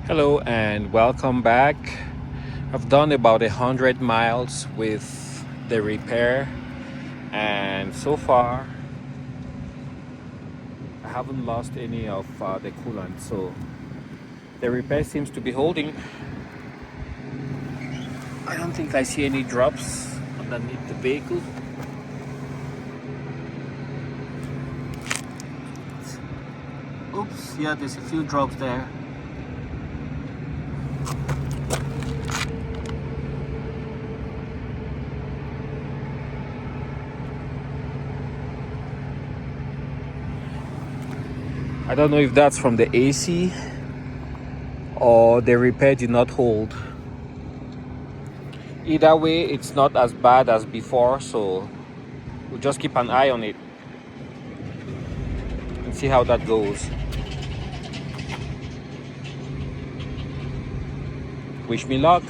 Hello and welcome back. I've done about 100 miles with the repair, and so far I haven't lost any of the coolant, so the repair seems to be holding. I don't think I see any drops underneath the vehicle. Oops, yeah, there's a few drops there. I don't know if that's from the AC or the repair did not hold. Either way, it's not as bad as before, so we'll just keep an eye on it and see how that goes. Wish me luck.